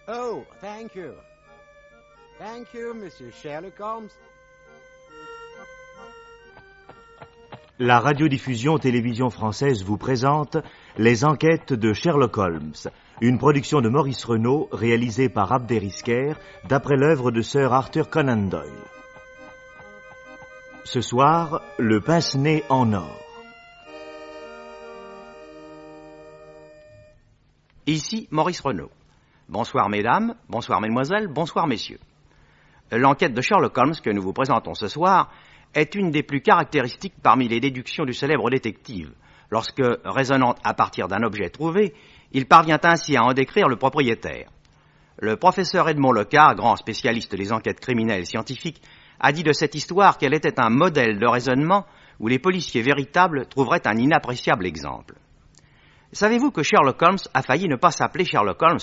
Oh, thank you. Thank you, Monsieur Sherlock Holmes. La radiodiffusion télévision française vous présente Les enquêtes de Sherlock Holmes, une production de Maurice Renaud réalisée par Abder Isker d'après l'œuvre de Sir Arthur Conan Doyle. Ce soir, le pince-nez en or. Ici Maurice Renaud. Bonsoir mesdames, bonsoir mesdemoiselles, bonsoir messieurs. L'enquête de Sherlock Holmes que nous vous présentons ce soir est une des plus caractéristiques parmi les déductions du célèbre détective. Lorsque, raisonnant à partir d'un objet trouvé, il parvient ainsi à en décrire le propriétaire. Le professeur Edmond Lecard, grand spécialiste des enquêtes criminelles et scientifiques, a dit de cette histoire qu'elle était un modèle de raisonnement où les policiers véritables trouveraient un inappréciable exemple. Savez-vous que Sherlock Holmes a failli ne pas s'appeler Sherlock Holmes,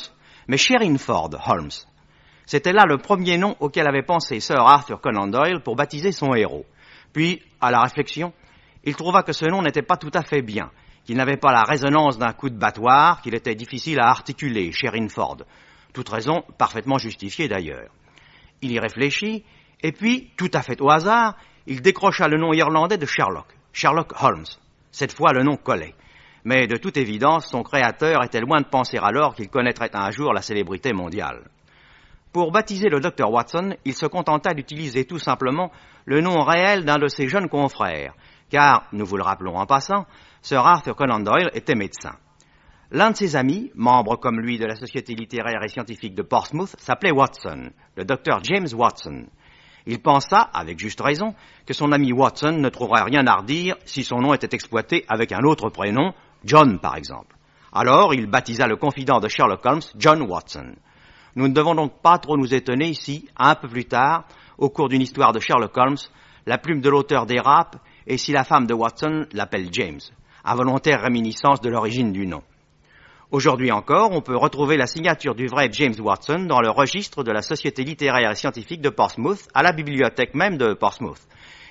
mais Sherrinford Holmes? C'était là le premier nom auquel avait pensé Sir Arthur Conan Doyle pour baptiser son héros. Puis, à la réflexion, il trouva que ce nom n'était pas tout à fait bien, qu'il n'avait pas la résonance d'un coup de battoir, qu'il était difficile à articuler, Sherrinford. Toute raison parfaitement justifiée d'ailleurs. Il y réfléchit, et puis, tout à fait au hasard, il décrocha le nom irlandais de Sherlock Holmes. Cette fois, le nom collait. Mais de toute évidence, son créateur était loin de penser alors qu'il connaîtrait un jour la célébrité mondiale. Pour baptiser le Dr Watson, il se contenta d'utiliser tout simplement le nom réel d'un de ses jeunes confrères, car, nous vous le rappelons en passant, Sir Arthur Conan Doyle était médecin. L'un de ses amis, membre comme lui de la Société littéraire et scientifique de Portsmouth, s'appelait Watson, le Dr James Watson. Il pensa, avec juste raison, que son ami Watson ne trouverait rien à redire si son nom était exploité avec un autre prénom, John par exemple. Alors il baptisa le confident de Sherlock Holmes John Watson. Nous ne devons donc pas trop nous étonner ici, un peu plus tard, au cours d'une histoire de Sherlock Holmes, la plume de l'auteur dérape et si la femme de Watson l'appelle James, involontaire réminiscence de l'origine du nom. Aujourd'hui encore, on peut retrouver la signature du vrai James Watson dans le registre de la Société littéraire et scientifique de Portsmouth, à la bibliothèque même de Portsmouth.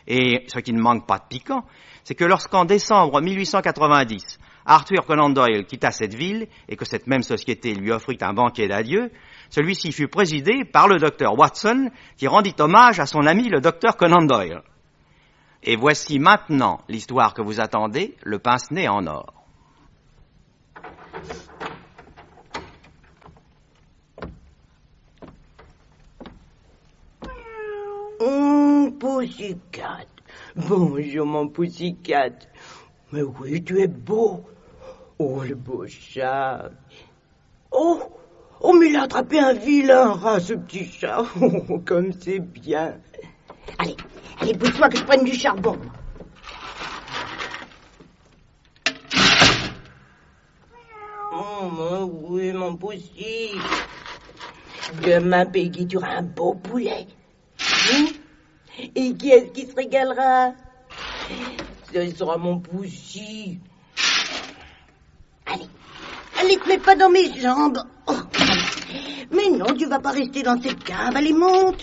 Et ce qui ne manque pas de piquant, c'est que lorsqu'en décembre 1890, Arthur Conan Doyle quitta cette ville et que cette même société lui offrit un banquet d'adieu, celui-ci fut présidé par le docteur Watson qui rendit hommage à son ami le docteur Conan Doyle. Et voici maintenant l'histoire que vous attendez, le pince-nez en or. Pussycat. Bonjour, mon Pussycat. Mais oui, tu es beau. Oh, le beau chat. Oh, mais il a attrapé un vilain rat, ce petit chat. Oh, comme c'est bien. Allez, pousse-toi que je prenne du charbon. Oh, oui, mon Pussy. Demain, Peggy, tu auras un beau poulet. Et qui est-ce qui se régalera? Ce sera mon Pussy. Allez, te mets pas dans mes jambes. Oh. Mais non, tu vas pas rester dans cette cave. Allez, monte.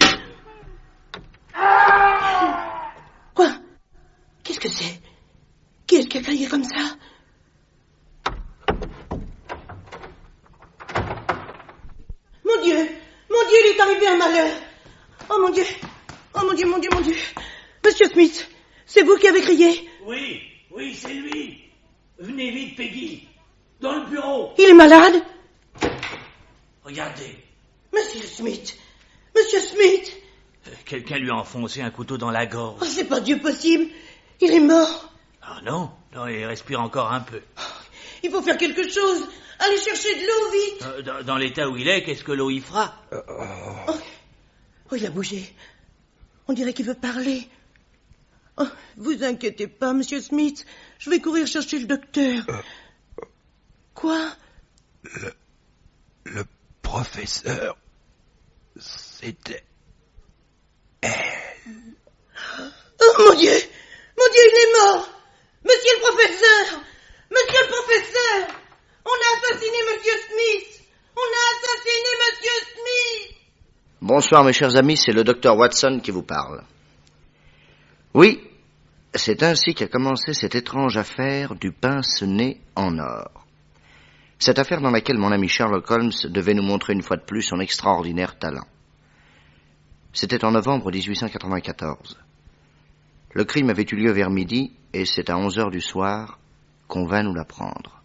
Quoi? Qu'est-ce que c'est? Qui est-ce qui a crié comme ça? Mon Dieu, il est arrivé un malheur. Oh mon Dieu. Monsieur Smith, c'est vous qui avez crié? Oui, c'est lui. Venez vite, Peggy. Dans le bureau. Il est malade? Regardez. Monsieur Smith. Quelqu'un lui a enfoncé un couteau dans la gorge. Oh, c'est pas Dieu possible. Il est mort. Ah non, il respire encore un peu. Il faut faire quelque chose. Allez chercher de l'eau, vite. Dans l'état où il est, qu'est-ce que l'eau y fera? Oh, il a bougé. On dirait qu'il veut parler. Oh, vous inquiétez pas, monsieur Smith. Je vais courir chercher le docteur. Quoi? Le professeur, c'était elle. Oh, mon Dieu, il est mort. Monsieur le professeur, on a assassiné monsieur Smith. Bonsoir mes chers amis, c'est le docteur Watson qui vous parle. Oui, c'est ainsi qu'a commencé cette étrange affaire du pince-nez en or. Cette affaire dans laquelle mon ami Sherlock Holmes devait nous montrer une fois de plus son extraordinaire talent. C'était en novembre 1894. Le crime avait eu lieu vers midi et c'est à 11h du soir qu'on vint nous l'apprendre.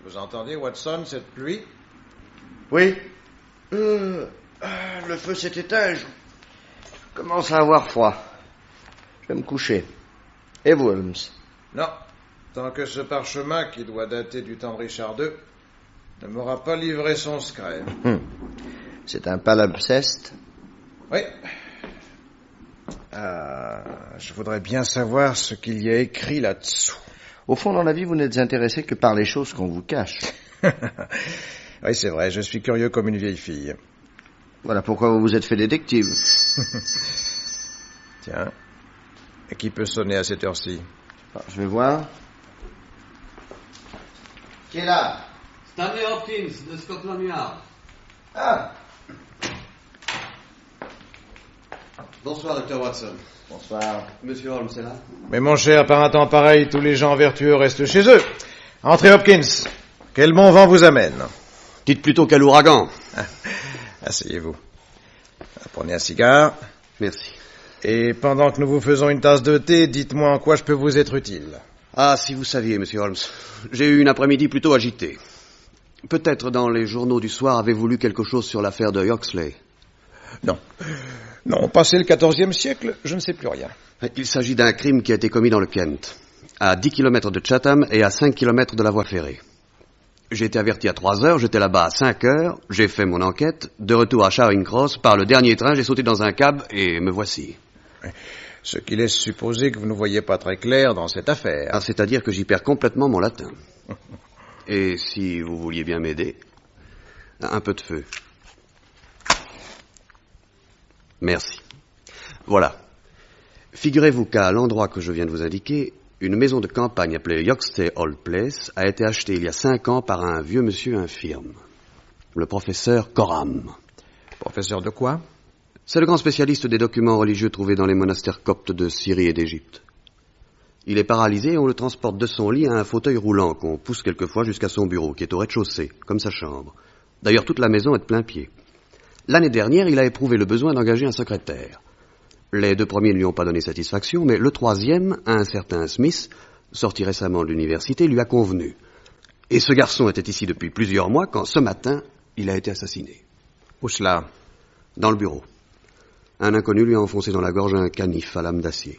Vous entendez, Watson, cette pluie? Oui. Le feu s'est éteint. Je commence à avoir froid. Je vais me coucher. Et vous, Holmes? Non. Tant que ce parchemin, qui doit dater du temps de Richard II, ne m'aura pas livré son scrème. C'est un palimpseste? Oui. Je voudrais bien savoir ce qu'il y a écrit là-dessous. Au fond, dans la vie, vous n'êtes intéressé que par les choses qu'on vous cache. Oui, c'est vrai, je suis curieux comme une vieille fille. Voilà pourquoi vous vous êtes fait détective. Tiens. Et qui peut sonner à cette heure-ci? Je vais voir. Qui est là? Stanley Hopkins, de Scotland Yard. Ah! Bonsoir, Dr. Watson. Bonsoir. Monsieur Holmes est là? Mais mon cher, par un temps pareil, tous les gens vertueux restent chez eux. Entrez, Hopkins. Quel bon vent vous amène? Dites plutôt quel ouragan. Asseyez-vous. Prenez un cigare. Merci. Et pendant que nous vous faisons une tasse de thé, dites-moi en quoi je peux vous être utile. Ah, si vous saviez, monsieur Holmes, j'ai eu une après-midi plutôt agitée. Peut-être dans les journaux du soir avez-vous lu quelque chose sur l'affaire de Yoxley? Non. Non, passé le XIVe siècle, je ne sais plus rien. Il s'agit d'un crime qui a été commis dans le Kent, à 10 km de Chatham et à 5 km de la voie ferrée. J'ai été averti à 3 heures, j'étais là-bas à 5 heures, j'ai fait mon enquête, de retour à Charing Cross, par le dernier train, j'ai sauté dans un cab et me voici. Ce qui laisse supposer que vous ne voyez pas très clair dans cette affaire. Ah, c'est-à-dire que j'y perds complètement mon latin. Et si vous vouliez bien m'aider, un peu de feu. Merci. Voilà. Figurez-vous qu'à l'endroit que je viens de vous indiquer, une maison de campagne appelée Yoxley Old Place a été achetée il y a 5 ans par un vieux monsieur infirme, le professeur Coram. Professeur de quoi? C'est le grand spécialiste des documents religieux trouvés dans les monastères coptes de Syrie et d'Égypte. Il est paralysé et on le transporte de son lit à un fauteuil roulant qu'on pousse quelquefois jusqu'à son bureau, qui est au rez-de-chaussée, comme sa chambre. D'ailleurs, toute la maison est de plein pied. L'année dernière, il a éprouvé le besoin d'engager un secrétaire. Les 2 premiers ne lui ont pas donné satisfaction, mais le 3e, un certain Smith, sorti récemment de l'université, lui a convenu. Et ce garçon était ici depuis plusieurs mois quand, ce matin, il a été assassiné. Où cela? Dans le bureau. Un inconnu lui a enfoncé dans la gorge un canif à lame d'acier,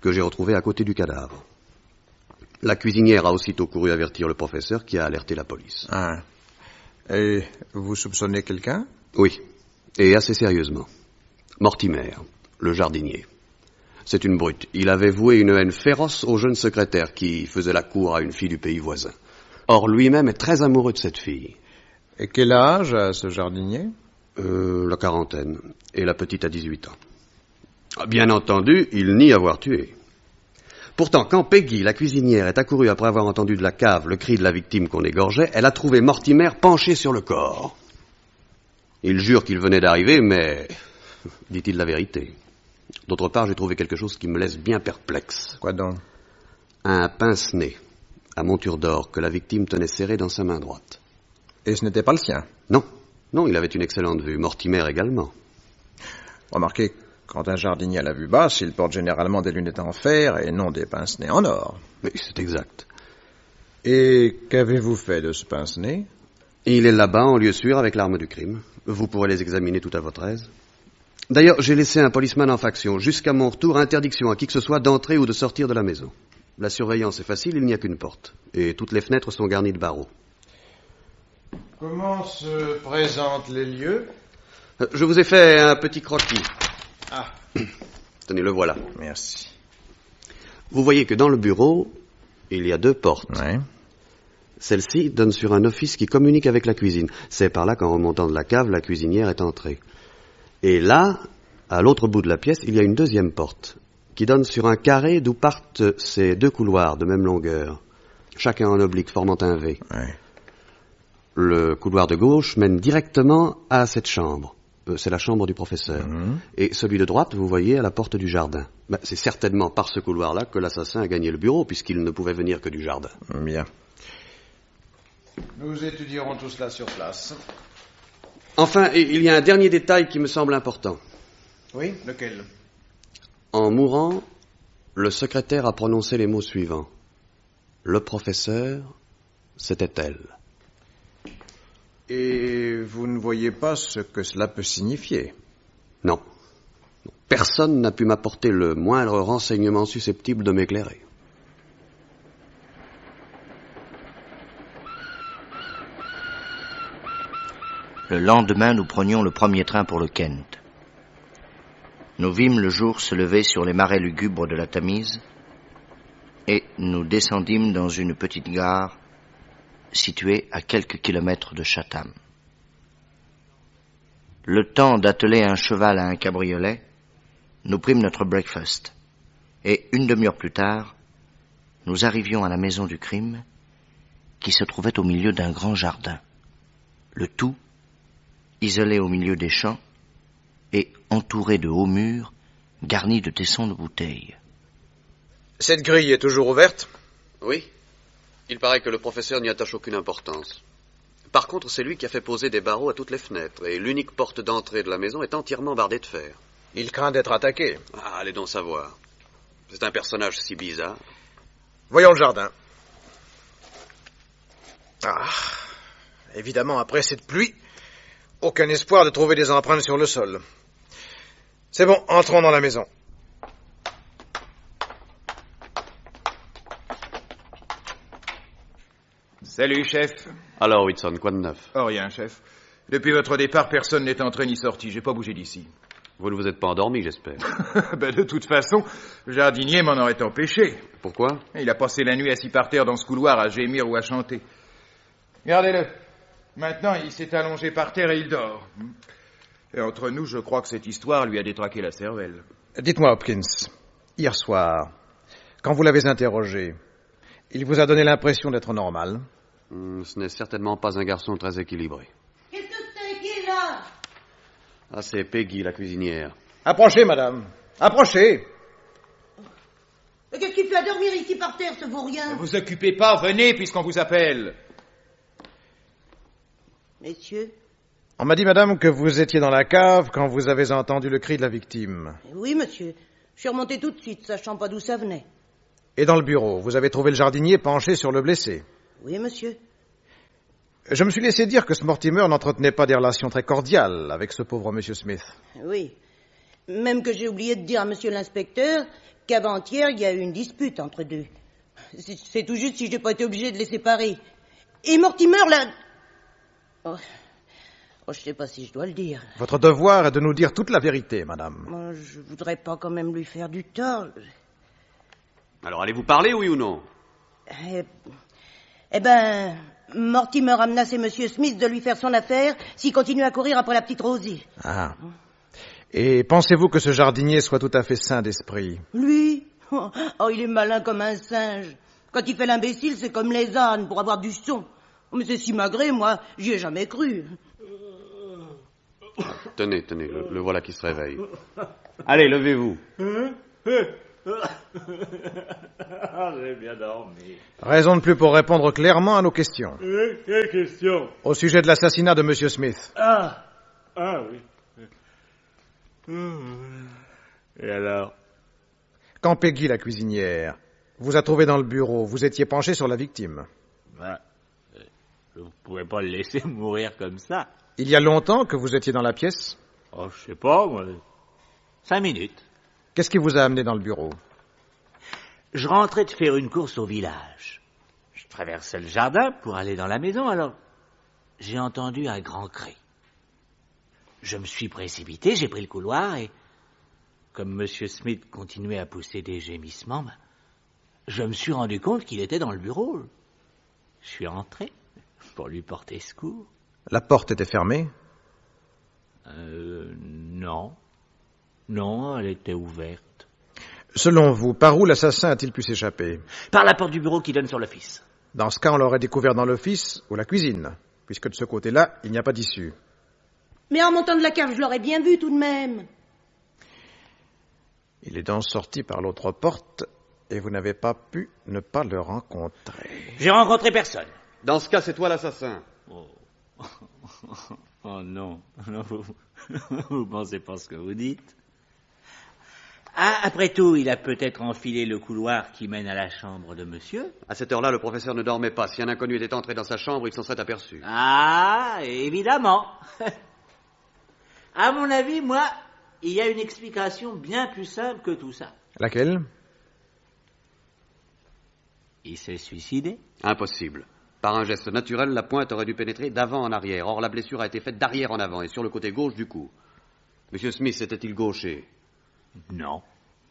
que j'ai retrouvé à côté du cadavre. La cuisinière a aussitôt couru avertir le professeur qui a alerté la police. Ah. Et vous soupçonnez quelqu'un? Oui, et assez sérieusement. Mortimer, le jardinier. C'est une brute. Il avait voué une haine féroce au jeune secrétaire qui faisait la cour à une fille du pays voisin. Or, lui-même est très amoureux de cette fille. Et quel âge a ce jardinier? La quarantaine, et la petite a 18 ans. Bien entendu, il nie avoir tué. Pourtant, quand Peggy, la cuisinière, est accourue après avoir entendu de la cave le cri de la victime qu'on égorgeait, elle a trouvé Mortimer penché sur le corps. Il jure qu'il venait d'arriver, mais dit-il la vérité? D'autre part, j'ai trouvé quelque chose qui me laisse bien perplexe. Quoi donc? Un pince-nez à monture d'or que la victime tenait serré dans sa main droite. Et ce n'était pas le sien? Non, il avait une excellente vue. Mortimer également. Remarquez, quand un jardinier a la vue basse, il porte généralement des lunettes en fer et non des pince-nez en or. Oui, c'est exact. Et qu'avez-vous fait de ce pince-nez? Il est là-bas, en lieu sûr, avec l'arme du crime. Vous pourrez les examiner tout à votre aise. D'ailleurs, j'ai laissé un policeman en faction. Jusqu'à mon retour, interdiction à qui que ce soit d'entrer ou de sortir de la maison. La surveillance est facile, il n'y a qu'une porte. Et toutes les fenêtres sont garnies de barreaux. Comment se présentent les lieux? Je vous ai fait un petit croquis. Ah. Tenez, le voilà. Merci. Vous voyez que dans le bureau, il y a 2 portes. Ouais. Celle-ci donne sur un office qui communique avec la cuisine. C'est par là qu'en remontant de la cave, la cuisinière est entrée. Et là, à l'autre bout de la pièce, il y a une 2e porte qui donne sur un carré d'où partent ces 2 couloirs de même longueur, chacun en oblique, formant un V. Ouais. Le couloir de gauche mène directement à cette chambre. c'est la chambre du professeur. Et celui de droite, vous voyez, à la porte du jardin. C'est certainement par ce couloir-là que l'assassin a gagné le bureau, puisqu'il ne pouvait venir que du jardin. Bien. Nous étudierons tout cela sur place. Enfin, il y a un dernier détail qui me semble important. Oui, lequel? En mourant, le secrétaire a prononcé les mots suivants. Le professeur, c'était elle. Et vous ne voyez pas ce que cela peut signifier? Non. Personne n'a pu m'apporter le moindre renseignement susceptible de m'éclairer. Le lendemain, nous prenions le premier train pour le Kent. Nous vîmes le jour se lever sur les marais lugubres de la Tamise et nous descendîmes dans une petite gare située à quelques kilomètres de Chatham. Le temps d'atteler un cheval à un cabriolet, nous prîmes notre breakfast et une demi-heure plus tard, nous arrivions à la maison du crime qui se trouvait au milieu d'un grand jardin. Le tout isolé au milieu des champs et entouré de hauts murs garnis de tessons de bouteilles. Cette grille est toujours ouverte? Oui. Il paraît que le professeur n'y attache aucune importance. Par contre, c'est lui qui a fait poser des barreaux à toutes les fenêtres, et l'unique porte d'entrée de la maison est entièrement bardée de fer. Il craint d'être attaqué. Ah, allez donc savoir. C'est un personnage si bizarre. Voyons le jardin. Ah, évidemment, après cette pluie, aucun espoir de trouver des empreintes sur le sol. C'est bon, entrons dans la maison. Salut, chef. Alors, Whitson, quoi de neuf? Oh, rien, chef. Depuis votre départ, personne n'est entré ni sorti. J'ai pas bougé d'ici. Vous ne vous êtes pas endormi, j'espère. De toute façon, le jardinier m'en aurait empêché. Pourquoi? Il a passé la nuit assis par terre dans ce couloir à gémir ou à chanter. Regardez-le. Maintenant, il s'est allongé par terre et il dort. Et entre nous, je crois que cette histoire lui a détraqué la cervelle. Dites-moi, Hopkins, hier soir, quand vous l'avez interrogé, il vous a donné l'impression d'être normal? Ce n'est certainement pas un garçon très équilibré. Qu'est-ce que c'est qui est là? Ah, c'est Peggy, la cuisinière. Approchez, madame. Approchez. Qu'est-ce qu'il fait à dormir ici par terre, ce vaurien? Ne vous occupez pas, venez puisqu'on vous appelle. Messieurs? On m'a dit, madame, que vous étiez dans la cave quand vous avez entendu le cri de la victime. Oui, monsieur. Je suis remonté tout de suite, sachant pas d'où ça venait. Et dans le bureau, vous avez trouvé le jardinier penché sur le blessé? Oui, monsieur. Je me suis laissé dire que ce Mortimer n'entretenait pas des relations très cordiales avec ce pauvre monsieur Smith. Oui. Même que j'ai oublié de dire à monsieur l'inspecteur qu'avant-hier, il y a eu une dispute entre deux. C'est tout juste si j'ai pas été obligé de les séparer. Et Mortimer, là... Oh, je sais pas si je dois le dire. Votre devoir est de nous dire toute la vérité, madame. Je voudrais pas quand même lui faire du tort. Alors, allez-vous parler, oui ou non? Eh ben, Mortimer a menacé monsieur Smith de lui faire son affaire s'il continue à courir après la petite Rosie. Ah. Et pensez-vous que ce jardinier soit tout à fait sain d'esprit? Lui? Oh, il est malin comme un singe. Quand il fait l'imbécile, c'est comme les ânes pour avoir du son. Mais c'est si magré, moi, j'y ai jamais cru. Tenez, le voilà qui se réveille. Allez, levez-vous. J'ai bien dormi. Raison de plus pour répondre clairement à nos questions. Quelle question? Au sujet de l'assassinat de monsieur Smith. Ah oui. Et alors? Quand Peggy, la cuisinière, vous a trouvé dans le bureau, vous étiez penché sur la victime. Vous pouvez pas le laisser mourir comme ça. Il y a longtemps que vous étiez dans la pièce? Oh, je sais pas, moi. 5 minutes. Qu'est-ce qui vous a amené dans le bureau? Je rentrais de faire une course au village. Je traversais le jardin pour aller dans la maison, alors j'ai entendu un grand cri. Je me suis précipité, j'ai pris le couloir et, comme M. Smith continuait à pousser des gémissements, je me suis rendu compte qu'il était dans le bureau. Je suis rentré pour lui porter secours. La porte était fermée? Non. Non, elle était ouverte. Selon vous, par où l'assassin a-t-il pu s'échapper? Par la porte du bureau qui donne sur l'office. Dans ce cas, on l'aurait découvert dans l'office ou la cuisine, puisque de ce côté-là, il n'y a pas d'issue. Mais en montant de la cave, je l'aurais bien vu tout de même. Il est donc sorti par l'autre porte et vous n'avez pas pu ne pas le rencontrer. J'ai rencontré personne. Dans ce cas, c'est toi l'assassin. Oh, oh non, non, vous pensez pas ce que vous dites. Ah, après tout, il a peut-être enfilé le couloir qui mène à la chambre de monsieur. À cette heure-là, le professeur ne dormait pas. Si un inconnu était entré dans sa chambre, il s'en serait aperçu. Ah, évidemment. À mon avis, moi, il y a une explication bien plus simple que tout ça. Laquelle? Il s'est suicidé? Impossible. Par un geste naturel, la pointe aurait dû pénétrer d'avant en arrière. Or, la blessure a été faite d'arrière en avant et sur le côté gauche du cou. Monsieur Smith était-il gaucher? Non.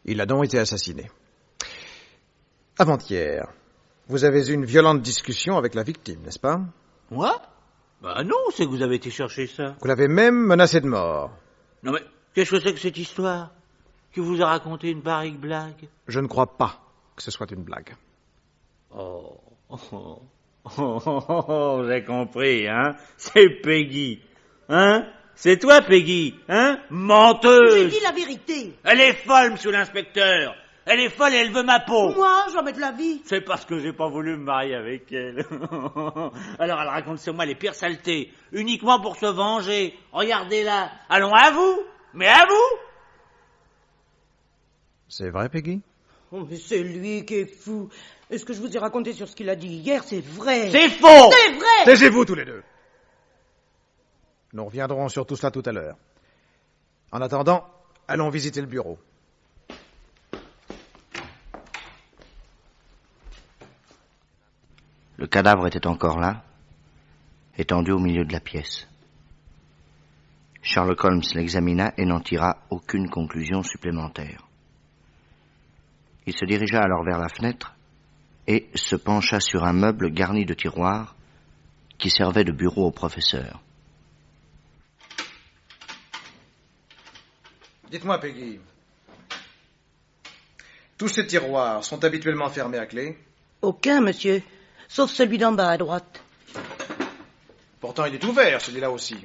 Il a donc été assassiné. Avant-hier, vous avez eu une violente discussion avec la victime, n'est-ce pas? Moi? Bah non, c'est que vous avez été chercher ça. Vous l'avez même menacé de mort. Non mais, qu'est-ce que c'est que cette histoire? Qui vous a raconté une pareille blague? Je ne crois pas que ce soit une blague. Oh, j'ai compris, hein? C'est Peggy, hein? C'est toi, Peggy, hein? Menteuse! J'ai dit la vérité. Elle est folle, monsieur l'inspecteur. Elle est folle et elle veut ma peau. Moi, j'en mets de la vie. C'est parce que j'ai pas voulu me marier avec elle. Alors elle raconte sur moi les pires saletés, uniquement pour se venger. Regardez-la. Allons, à vous. Mais à vous. C'est vrai, Peggy? Oh, mais c'est lui qui est fou. Est-ce que je vous ai raconté sur ce qu'il a dit hier? C'est vrai. C'est faux. C'est vrai. Taisez-vous tous les deux. Nous reviendrons sur tout cela tout à l'heure. En attendant, allons visiter le bureau. Le cadavre était encore là, étendu au milieu de la pièce. Sherlock Holmes l'examina et n'en tira aucune conclusion supplémentaire. Il se dirigea alors vers la fenêtre et se pencha sur un meuble garni de tiroirs qui servait de bureau au professeur. Dites-moi, Peggy, tous ces tiroirs sont habituellement fermés à clé? Aucun, monsieur. Sauf celui d'en bas à droite. Pourtant, il est ouvert, celui-là aussi.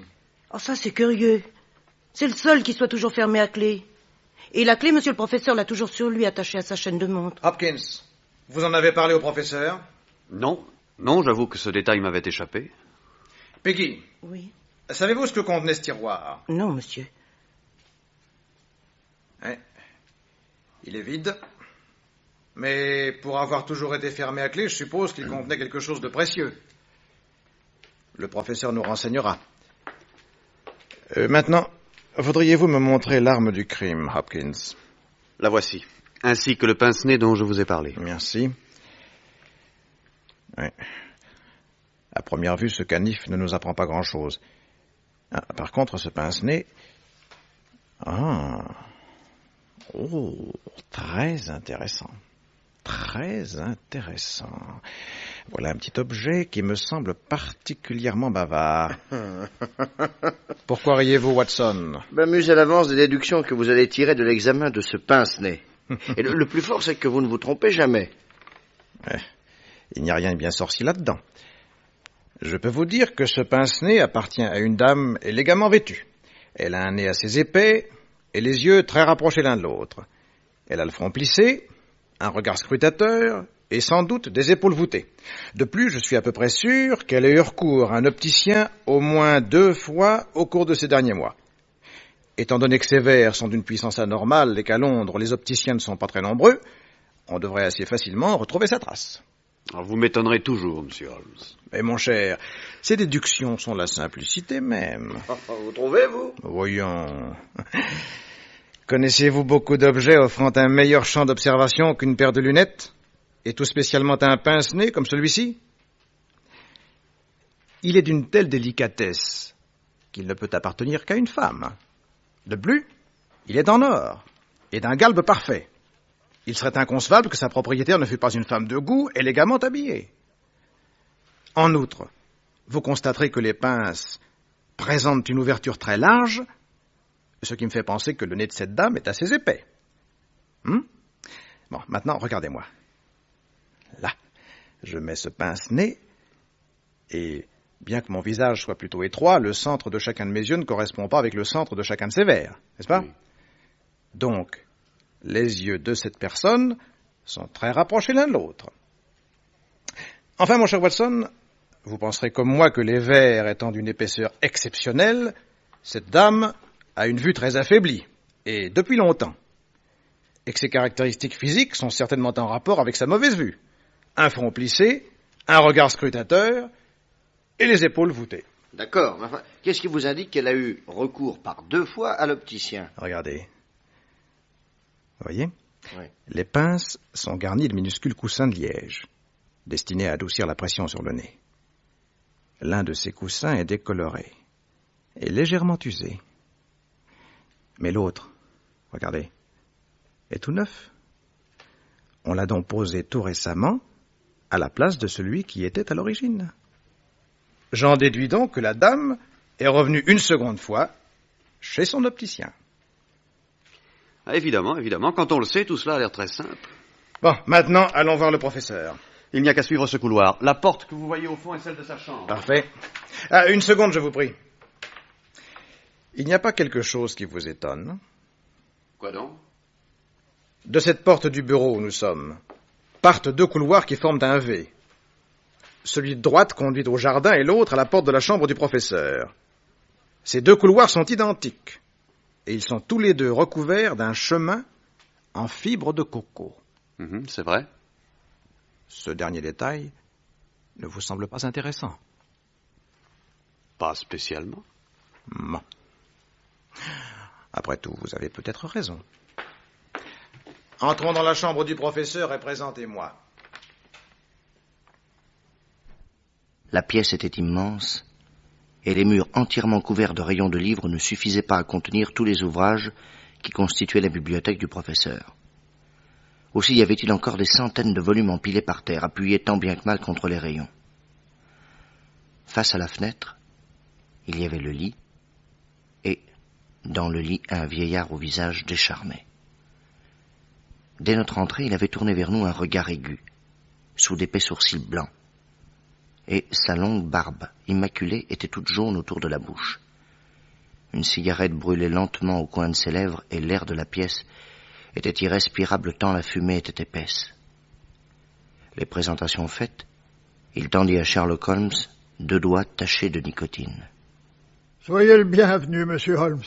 Oh, ça, c'est curieux. C'est le seul qui soit toujours fermé à clé. Et la clé, monsieur le professeur, l'a toujours sur lui, attachée à sa chaîne de montre. Hopkins, vous en avez parlé au professeur? Non, j'avoue que ce détail m'avait échappé. Peggy. Oui. Savez-vous ce que contenait ce tiroir? Non, monsieur. Il est vide. Mais pour avoir toujours été fermé à clé, je suppose qu'il contenait quelque chose de précieux. Le professeur nous renseignera. Maintenant, voudriez-vous me montrer l'arme du crime, Hopkins? La voici, ainsi que le pince-nez dont je vous ai parlé. Merci. Oui. À première vue, ce canif ne nous apprend pas grand-chose. Ah, par contre, ce pince-nez... Oh, très intéressant. Très intéressant. Voilà un petit objet qui me semble particulièrement bavard. Pourquoi riez-vous, Watson? M'amuse à l'avance des déductions que vous allez tirer de l'examen de ce pince-nez. Et le plus fort, c'est que vous ne vous trompez jamais. Il n'y a rien de bien sorcier là-dedans. Je peux vous dire que ce pince-nez appartient à une dame élégamment vêtue. Elle a un nez assez épais et les yeux très rapprochés l'un de l'autre. Elle a le front plissé, un regard scrutateur et sans doute des épaules voûtées. De plus, je suis à peu près sûr qu'elle a eu recours à un opticien au moins 2 fois au cours de ces derniers mois. Étant donné que ces verres sont d'une puissance anormale et qu'à Londres, les opticiens ne sont pas très nombreux, on devrait assez facilement retrouver sa trace. Alors vous m'étonnerez toujours, monsieur Holmes. Mais mon cher, ces déductions sont la simplicité même. Vous trouvez, vous? Voyons. Connaissez-vous beaucoup d'objets offrant un meilleur champ d'observation qu'une paire de lunettes? Et tout spécialement un pince-nez comme celui-ci? Il est d'une telle délicatesse qu'il ne peut appartenir qu'à une femme. De plus, il est en or et d'un galbe parfait. Il serait inconcevable que sa propriétaire ne fût pas une femme de goût, élégamment habillée. En outre, vous constaterez que les pinces présentent une ouverture très large, ce qui me fait penser que le nez de cette dame est assez épais. Bon, maintenant, regardez-moi. Là, je mets ce pince-nez et Bien que mon visage soit plutôt étroit, le centre de chacun de mes yeux ne correspond pas avec le centre de chacun de ses verres, n'est-ce pas? Oui. Donc, les yeux de cette personne sont très rapprochés l'un de l'autre. Enfin, mon cher Watson, vous penserez comme moi que les verres étant d'une épaisseur exceptionnelle, cette dame a une vue très affaiblie, et depuis longtemps, et que ses caractéristiques physiques sont certainement en rapport avec sa mauvaise vue. Un front plissé, un regard scrutateur, et les épaules voûtées. D'accord, mais enfin, qu'est-ce qui vous indique qu'elle a eu recours par 2 fois à l'opticien? Regardez. Vous voyez? Oui. Les pinces sont garnies de minuscules coussins de liège, destinés à adoucir la pression sur le nez. L'un de ces coussins est décoloré et légèrement usé. Mais l'autre, regardez, est tout neuf. On l'a donc posé tout récemment à la place de celui qui était à l'origine. J'en déduis donc que la dame est revenue une seconde fois chez son opticien. Ah, évidemment, quand on le sait, tout cela a l'air très simple. Bon, maintenant, allons voir le professeur. Il n'y a qu'à suivre ce couloir. La porte que vous voyez au fond est celle de sa chambre. Parfait. Ah, une seconde, je vous prie. Il n'y a pas quelque chose qui vous étonne? Quoi donc? De cette porte du bureau où nous sommes, partent 2 couloirs qui forment un V. Celui de droite conduit au jardin et l'autre à la porte de la chambre du professeur. Ces 2 couloirs sont identiques, et ils sont tous les 2 recouverts d'un chemin en fibre de coco. C'est vrai. Ce dernier détail ne vous semble pas intéressant? Pas spécialement. Bon. Après tout, vous avez peut-être raison. Entrons dans la chambre du professeur et présentez-moi. La pièce était immense, et les murs entièrement couverts de rayons de livres ne suffisaient pas à contenir tous les ouvrages qui constituaient la bibliothèque du professeur. Aussi y avait-il encore des centaines de volumes empilés par terre, appuyés tant bien que mal contre les rayons. Face à la fenêtre, il y avait le lit, et, dans le lit, un vieillard au visage décharné. Dès notre entrée, il avait tourné vers nous un regard aigu, sous d'épais sourcils blancs, et sa longue barbe, immaculée, était toute jaune autour de la bouche. Une cigarette brûlait lentement au coin de ses lèvres, et l'air de la pièce était irrespirable tant la fumée était épaisse. Les présentations faites, il tendit à Sherlock Holmes 2 doigts tachés de nicotine. Soyez le bienvenu, monsieur Holmes.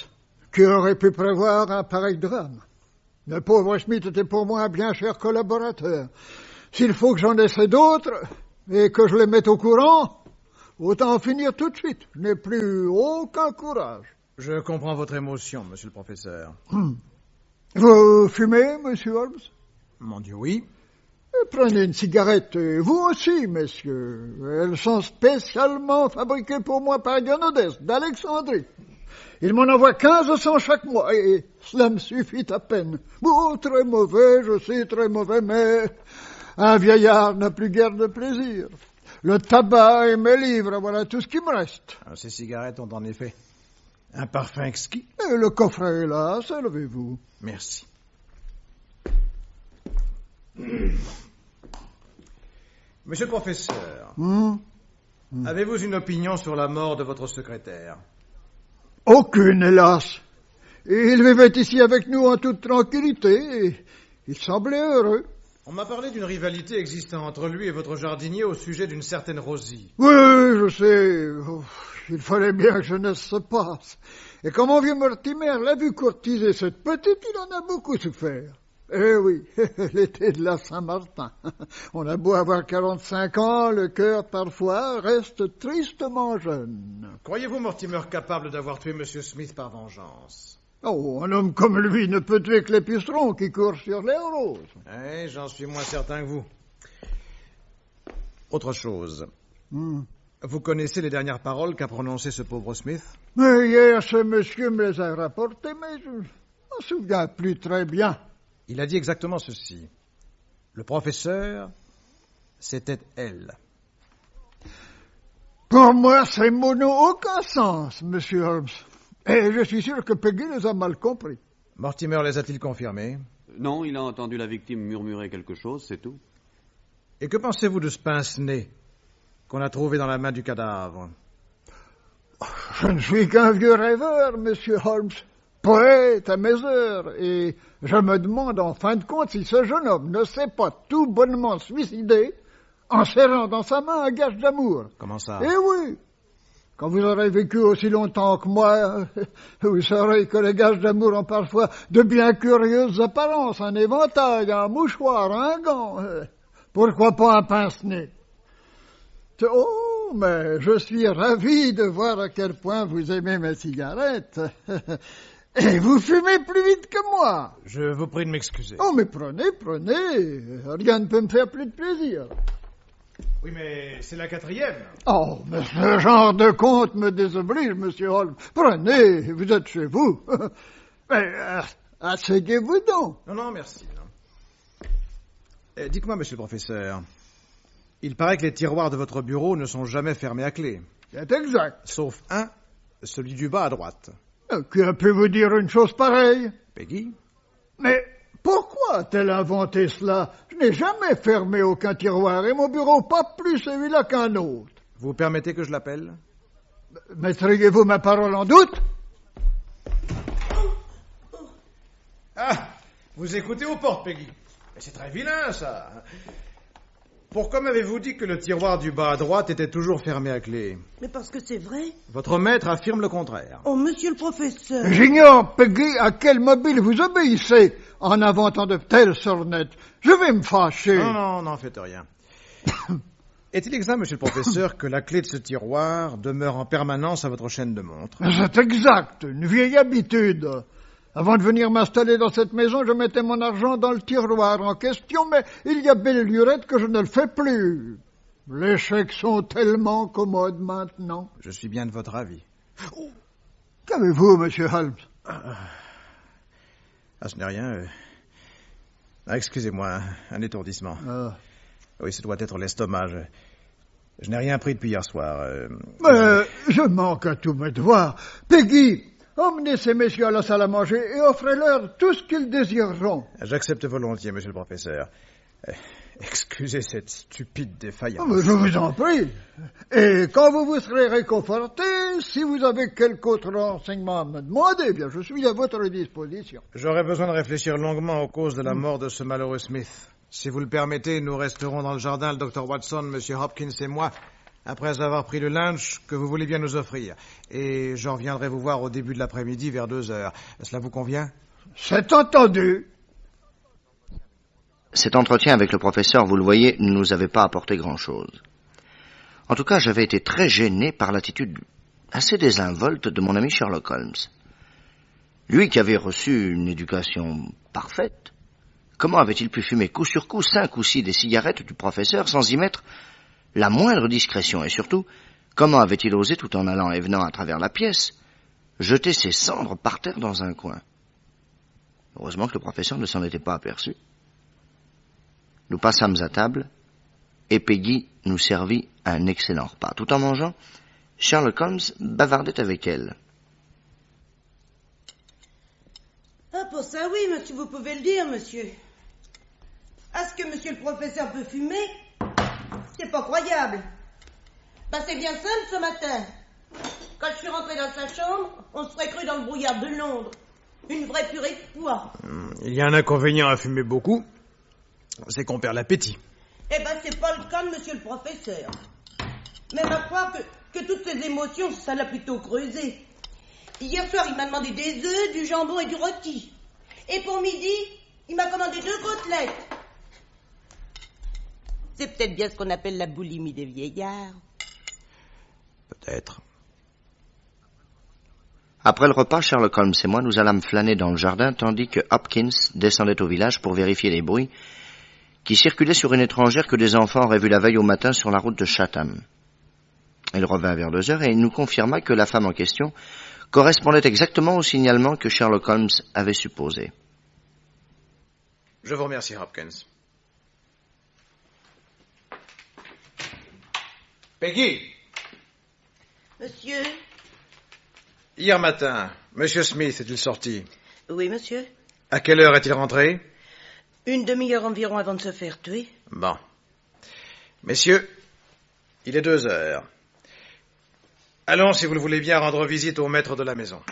Qui aurait pu prévoir un pareil drame? Le pauvre Smith était pour moi un bien cher collaborateur. S'il faut que j'en essaie d'autres, et que je les mette au courant, autant en finir tout de suite. Je n'ai plus aucun courage. Je comprends votre émotion, monsieur le professeur. Vous fumez, monsieur Holmes? Mon Dieu, oui. Prenez une cigarette, et vous aussi, messieurs. Elles sont spécialement fabriquées pour moi par Dionodès, d'Alexandrie. Il m'en envoie 1500 chaque mois, et cela me suffit à peine. Bon, très mauvais, je sais, très mauvais, mais un vieillard n'a plus guère de plaisir. Le tabac et mes livres, voilà tout ce qui me reste. Ces cigarettes ont en effet un parfum exquis. Et le coffret est là, servez-vous. Merci. Monsieur le professeur, avez-vous une opinion sur la mort de votre secrétaire? Aucune, hélas. Il vivait ici avec nous en toute tranquillité, et il semblait heureux. On m'a parlé d'une rivalité existant entre lui et votre jardinier au sujet d'une certaine Rosie. Oui, je sais. Il fallait bien que jeunesse se passe. Et comme mon vieux Mortimer l'a vu courtiser cette petite, il en a beaucoup souffert. Eh oui, l'été de la Saint-Martin. On a beau avoir 45 ans, le cœur parfois reste tristement jeune. Croyez-vous Mortimer capable d'avoir tué M. Smith par vengeance? Oh, un homme comme lui ne peut tuer que les pucerons qui courent sur les roses. Eh, j'en suis moins certain que vous. Autre chose. Vous connaissez les dernières paroles qu'a prononcées ce pauvre Smith? Mais hier, ce monsieur me les a rapportées, mais je ne m'en souviens plus très bien. Il a dit exactement ceci. Le professeur, c'était elle. Pour moi, ces mots n'ont aucun sens, monsieur Holmes. Et je suis sûr que Peggy les a mal compris. Mortimer les a-t-il confirmés? Non, il a entendu la victime murmurer quelque chose, c'est tout. Et que pensez-vous de ce pince-nez qu'on a trouvé dans la main du cadavre? Je ne suis qu'un vieux rêveur, monsieur Holmes, poète à mes heures, et je me demande en fin de compte si ce jeune homme ne s'est pas tout bonnement suicidé en serrant dans sa main un gage d'amour. Comment ça? Eh oui! Quand vous aurez vécu aussi longtemps que moi, vous saurez que les gages d'amour ont parfois de bien curieuses apparences, un éventail, un mouchoir, un gant. Pourquoi pas un pince-nez? Oh, mais je suis ravi de voir à quel point vous aimez mes cigarettes. Et vous fumez plus vite que moi. Je vous prie de m'excuser. Oh, mais prenez. Rien ne peut me faire plus de plaisir. Oui, mais c'est la 4e. Oh, mais ce genre de conte me désoblige, monsieur Holmes. Prenez, vous êtes chez vous. Mais asseyez-vous donc. Non, merci. Non. Dites-moi, monsieur le professeur, il paraît que les tiroirs de votre bureau ne sont jamais fermés à clé. C'est exact. Sauf un, celui du bas à droite. Qui a pu vous dire une chose pareille? Peggy? Mais pourquoi a-t-elle inventé cela? Je n'ai jamais fermé aucun tiroir et mon bureau pas plus celui-là qu'un autre. Vous permettez que je l'appelle? Mettriez-vous ma parole en doute? Ah, vous écoutez aux portes, Peggy. Mais c'est très vilain, ça. Pourquoi m'avez-vous dit que le tiroir du bas à droite était toujours fermé à clé? Mais parce que c'est vrai. Votre maître affirme le contraire. Oh, monsieur le professeur. J'ignore, Peggy, à quel mobile vous obéissez en inventant de telles sornettes. Je vais me fâcher. Non, n'en faites rien. Est-il exact, monsieur le professeur, que la clé de ce tiroir demeure en permanence à votre chaîne de montre? C'est exact, une vieille habitude. Avant de venir m'installer dans cette maison, je mettais mon argent dans le tiroir en question, mais il y a belle lurette que je ne le fais plus. Les chèques sont tellement commodes maintenant. Je suis bien de votre avis. Oh, qu'avez-vous, monsieur Holmes? Ce n'est rien. Excusez-moi, un étourdissement. Oui, ce doit être l'estomac. Je n'ai rien pris depuis hier soir. Mais je manque à tous mes devoirs. Peggy, emmenez ces messieurs à la salle à manger et offrez-leur tout ce qu'ils désireront. J'accepte volontiers, monsieur le professeur. Excusez cette stupide défaillance. Mais je vous en prie. Et quand vous vous serez réconforté, si vous avez quelque autre renseignement à me demander, eh bien, je suis à votre disposition. J'aurais besoin de réfléchir longuement aux causes de la mort de ce malheureux Smith. Si vous le permettez, nous resterons dans le jardin, le Dr. Watson, Monsieur Hopkins et moi, après avoir pris le lunch que vous voulez bien nous offrir. Et je reviendrai vous voir au début de l'après-midi vers 2h. Cela vous convient? C'est entendu. Cet entretien avec le professeur, vous le voyez, ne nous avait pas apporté grand-chose. En tout cas, j'avais été très gêné par l'attitude assez désinvolte de mon ami Sherlock Holmes. Lui qui avait reçu une éducation parfaite, comment avait-il pu fumer coup sur coup 5 ou 6 des cigarettes du professeur sans y mettre la moindre discrétion? Et surtout, comment avait-il osé, tout en allant et venant à travers la pièce, jeter ses cendres par terre dans un coin? Heureusement que le professeur ne s'en était pas aperçu. Nous passâmes à table, et Peggy nous servit un excellent repas. Tout en mangeant, Sherlock Holmes bavardait avec elle. Ah, pour ça, oui, monsieur, vous pouvez le dire, monsieur. Est-ce que monsieur le professeur peut fumer? C'est pas croyable. Ben, c'est bien simple ce matin. Quand je suis rentré dans sa chambre, on se serait cru dans le brouillard de Londres. Une vraie purée de pois. Il y a un inconvénient à fumer beaucoup, c'est qu'on perd l'appétit. Eh ben, c'est pas le cas de monsieur le professeur. Même à croire que toutes ces émotions, ça l'a plutôt creusé. Hier soir, il m'a demandé des œufs, du jambon et du rôti. Et pour midi, il m'a commandé 2 côtelettes. C'est peut-être bien ce qu'on appelle la boulimie des vieillards. Peut-être. Après le repas, Sherlock Holmes et moi, nous allâmes flâner dans le jardin, tandis que Hopkins descendait au village pour vérifier les bruits qui circulaient sur une étrangère que des enfants auraient vue la veille au matin sur la route de Chatham. Il revint vers 2h et il nous confirma que la femme en question correspondait exactement au signalement que Sherlock Holmes avait supposé. Je vous remercie, Hopkins. Peggy! Monsieur? Hier matin, Monsieur Smith est-il sorti? Oui, monsieur. À quelle heure est-il rentré? 1 demi-heure environ avant de se faire tuer. Bon. Messieurs, il est 2h. Allons, si vous le voulez bien, rendre visite au maître de la maison.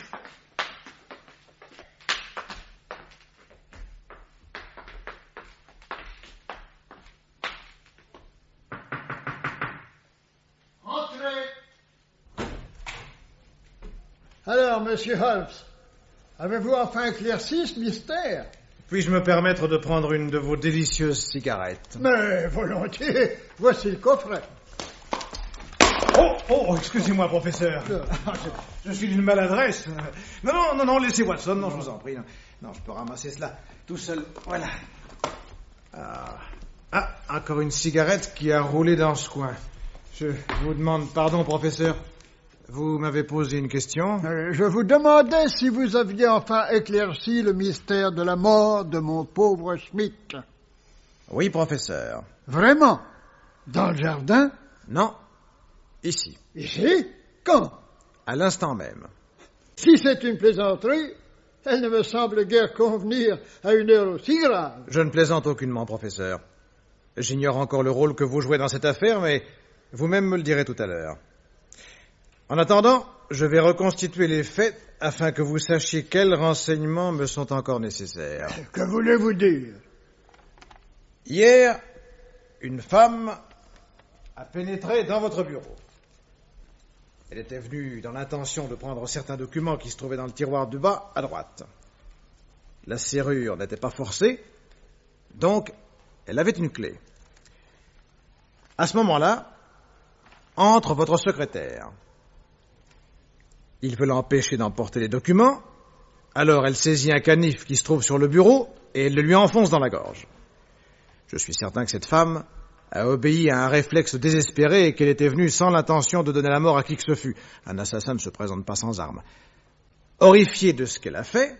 Alors, monsieur Holmes, avez-vous enfin éclairci ce mystère? Puis-je me permettre de prendre une de vos délicieuses cigarettes? Mais volontiers, voici le coffret. Oh, excusez-moi, professeur. Je suis d'une maladresse. Non, laissez Watson, non, je vous en prie. Non, je peux ramasser cela tout seul. Voilà. Ah, encore une cigarette qui a roulé dans ce coin. Je vous demande pardon, professeur. Vous m'avez posé une question? Je vous demandais si vous aviez enfin éclairci le mystère de la mort de mon pauvre Schmidt. Oui, professeur. Vraiment? Dans le jardin? Non. Ici. Ici? Quand? À l'instant même. Si c'est une plaisanterie, elle ne me semble guère convenir à une heure aussi grave. Je ne plaisante aucunement, professeur. J'ignore encore le rôle que vous jouez dans cette affaire, mais vous-même me le direz tout à l'heure. En attendant, je vais reconstituer les faits afin que vous sachiez quels renseignements me sont encore nécessaires. Que voulez-vous dire? Hier, une femme a pénétré dans votre bureau. Elle était venue dans l'intention de prendre certains documents qui se trouvaient dans le tiroir du bas, à droite. La serrure n'était pas forcée, donc elle avait une clé. À ce moment-là, entre votre secrétaire. Il veut l'empêcher d'emporter les documents, alors elle saisit un canif qui se trouve sur le bureau et elle le lui enfonce dans la gorge. Je suis certain que cette femme a obéi à un réflexe désespéré et qu'elle était venue sans l'intention de donner la mort à qui que ce fût. Un assassin ne se présente pas sans armes. Horrifiée de ce qu'elle a fait,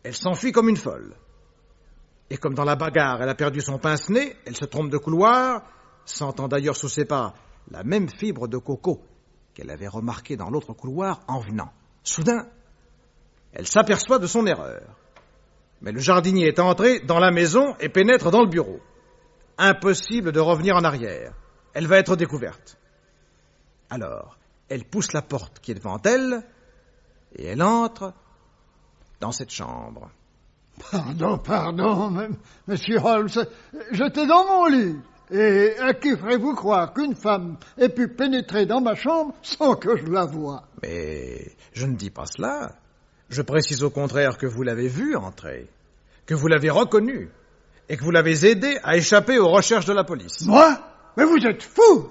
elle s'enfuit comme une folle. Et comme dans la bagarre, elle a perdu son pince-nez, elle se trompe de couloir, sentant d'ailleurs sous ses pas la même fibre de coco qu'elle avait remarquée dans l'autre couloir en venant. Soudain, elle s'aperçoit de son erreur. Mais le jardinier est entré dans la maison et pénètre dans le bureau. Impossible de revenir en arrière. Elle va être découverte. Alors, elle pousse la porte qui est devant elle et elle entre dans cette chambre. Pardon, monsieur Holmes, j'étais dans mon lit. Et à qui ferez-vous croire qu'une femme ait pu pénétrer dans ma chambre sans que je la voie? Mais je ne dis pas cela. Je précise au contraire que vous l'avez vue entrer, que vous l'avez reconnue, et que vous l'avez aidée à échapper aux recherches de la police. Moi? Mais vous êtes fou!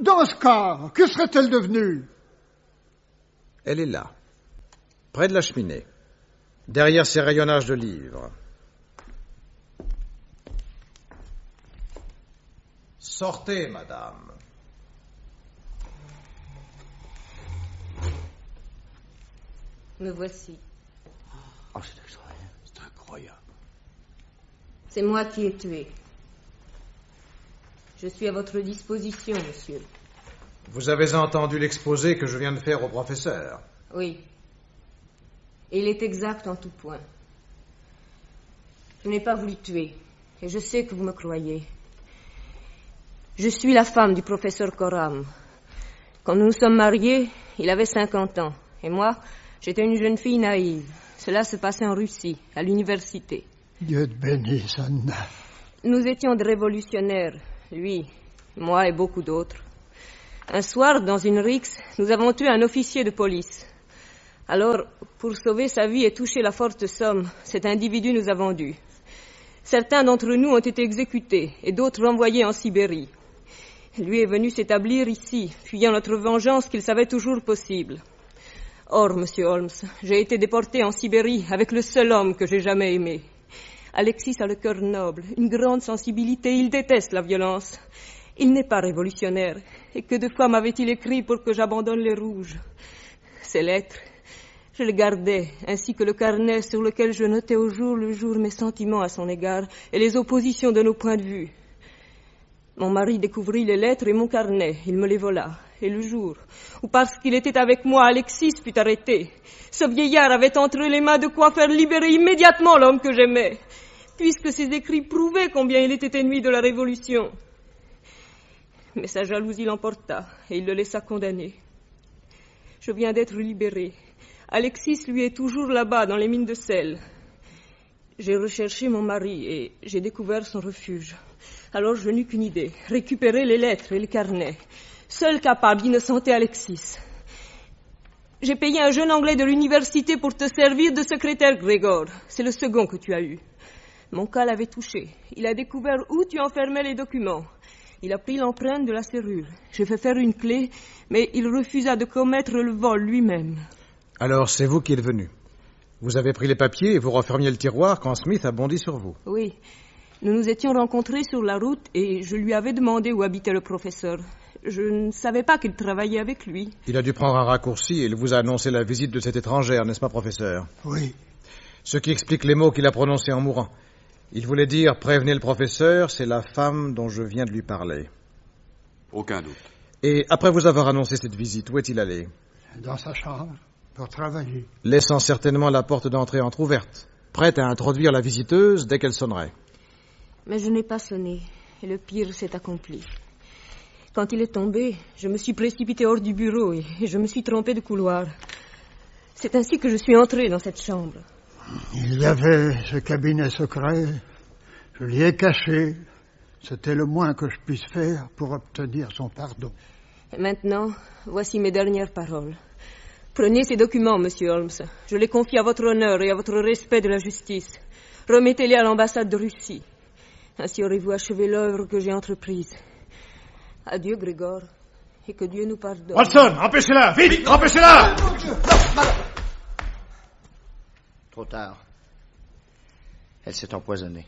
Dans ce cas, que serait-elle devenue? Elle est là, près de la cheminée, derrière ces rayonnages de livres. Sortez, madame. Me voici. Oh, c'est extraordinaire. C'est incroyable. C'est moi qui ai tué. Je suis à votre disposition, monsieur. Vous avez entendu l'exposé que je viens de faire au professeur? Oui. Il est exact en tout point. Je n'ai pas voulu tuer, et je sais que vous me croyez. Je suis la femme du professeur Coram. Quand nous nous sommes mariés, il avait 50 ans. Et moi, j'étais une jeune fille naïve. Cela se passait en Russie, à l'université. Dieu te bénisse, Anna. Nous étions des révolutionnaires, lui, moi et beaucoup d'autres. Un soir, dans une rixe, nous avons tué un officier de police. Alors, pour sauver sa vie et toucher la forte somme, cet individu nous a vendus. Certains d'entre nous ont été exécutés et d'autres renvoyés en Sibérie. Lui est venu s'établir ici, fuyant notre vengeance qu'il savait toujours possible. Or, monsieur Holmes, j'ai été déporté en Sibérie avec le seul homme que j'ai jamais aimé. Alexis a le cœur noble, une grande sensibilité, il déteste la violence. Il n'est pas révolutionnaire, et que de fois m'avait-il écrit pour que j'abandonne les rouges. Ces lettres, je les gardais, ainsi que le carnet sur lequel je notais au jour le jour mes sentiments à son égard et les oppositions de nos points de vue. Mon mari découvrit les lettres et mon carnet. Il me les vola. Et le jour où, parce qu'il était avec moi, Alexis fut arrêté, ce vieillard avait entre les mains de quoi faire libérer immédiatement l'homme que j'aimais, puisque ses écrits prouvaient combien il était ennemi de la Révolution. Mais sa jalousie l'emporta et il le laissa condamner. Je viens d'être libérée. Alexis, lui, est toujours là-bas, dans les mines de sel. J'ai recherché mon mari et j'ai découvert son refuge. Alors je n'eus qu'une idée, récupérer les lettres et les carnets. Seul capable d'innocenter Alexis. J'ai payé un jeune Anglais de l'université pour te servir de secrétaire, Grégor. C'est le second que tu as eu. Mon cas l'avait touché. Il a découvert où tu enfermais les documents. Il a pris l'empreinte de la serrure. J'ai fait faire une clé, mais il refusa de commettre le vol lui-même. Alors c'est vous qui êtes venu. Vous avez pris les papiers et vous refermiez le tiroir quand Smith a bondi sur vous. Oui. Nous nous étions rencontrés sur la route et je lui avais demandé où habitait le professeur. Je ne savais pas qu'il travaillait avec lui. Il a dû prendre un raccourci et il vous a annoncé la visite de cette étrangère, n'est-ce pas, professeur? Oui. Ce qui explique les mots qu'il a prononcés en mourant. Il voulait dire « Prévenez le professeur, c'est la femme dont je viens de lui parler ». Aucun doute. Et après vous avoir annoncé cette visite, où est-il allé? Dans sa chambre, pour travailler. Laissant certainement la porte d'entrée entr'ouverte, prête à introduire la visiteuse dès qu'elle sonnerait. Mais je n'ai pas sonné, et le pire s'est accompli. Quand il est tombé, je me suis précipitée hors du bureau et je me suis trompée de couloir. C'est ainsi que je suis entrée dans cette chambre. Il y avait ce cabinet secret. Je l'y ai caché. C'était le moins que je puisse faire pour obtenir son pardon. Et maintenant, voici mes dernières paroles. Prenez ces documents, monsieur Holmes. Je les confie à votre honneur et à votre respect de la justice. Remettez-les à l'ambassade de Russie. Ainsi aurez-vous achevé l'œuvre que j'ai entreprise. Adieu, Grégor, et que Dieu nous pardonne. Watson, empêchez-la! Vite, empêchez-la! Trop tard. Elle s'est empoisonnée.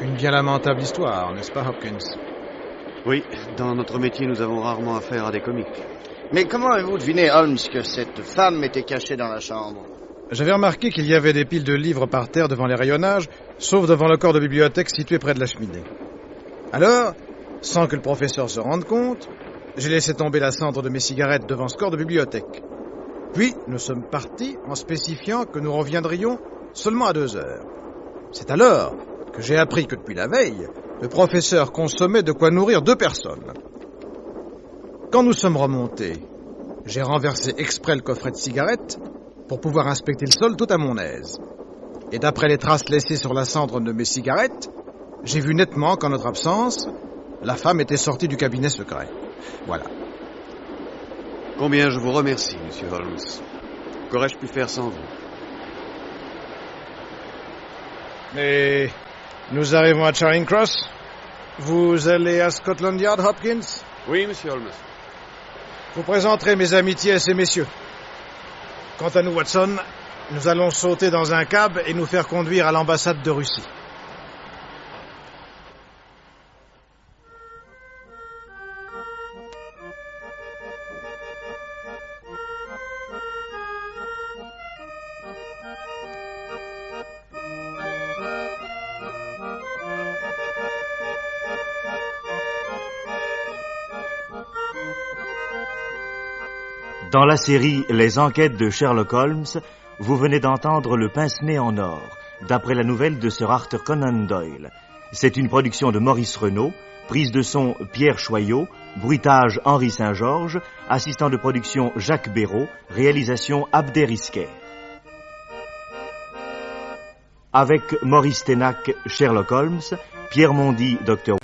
Une bien lamentable histoire, n'est-ce pas, Hopkins? Oui, dans notre métier, nous avons rarement affaire à des comiques. Mais comment avez-vous deviné, Holmes, que cette femme était cachée dans la chambre? J'avais remarqué qu'il y avait des piles de livres par terre devant les rayonnages, sauf devant le corps de bibliothèque situé près de la cheminée. Alors, sans que le professeur se rende compte, j'ai laissé tomber la cendre de mes cigarettes devant ce corps de bibliothèque. Puis, nous sommes partis en spécifiant que nous reviendrions seulement à 2 heures. C'est alors que j'ai appris que depuis la veille, le professeur consommait de quoi nourrir 2 personnes. Quand nous sommes remontés, j'ai renversé exprès le coffret de cigarettes pour pouvoir inspecter le sol tout à mon aise. Et d'après les traces laissées sur la cendre de mes cigarettes, j'ai vu nettement qu'en notre absence, la femme était sortie du cabinet secret. Voilà. Combien je vous remercie, monsieur Holmes. Qu'aurais-je pu faire sans vous? Et nous arrivons à Charing Cross. Vous allez à Scotland Yard, Hopkins? Oui, monsieur Holmes. Vous présenterez mes amitiés à ces messieurs. Quant à nous, Watson, nous allons sauter dans un cab et nous faire conduire à l'ambassade de Russie. Dans la série Les enquêtes de Sherlock Holmes, vous venez d'entendre Le pince-nez en or, d'après la nouvelle de Sir Arthur Conan Doyle. C'est une production de Maurice Renaud, prise de son Pierre Choyot, bruitage Henri Saint-Georges, assistant de production Jacques Béraud, réalisation Abder Risker. Avec Maurice Ténac, Sherlock Holmes, Pierre Mondy, Dr.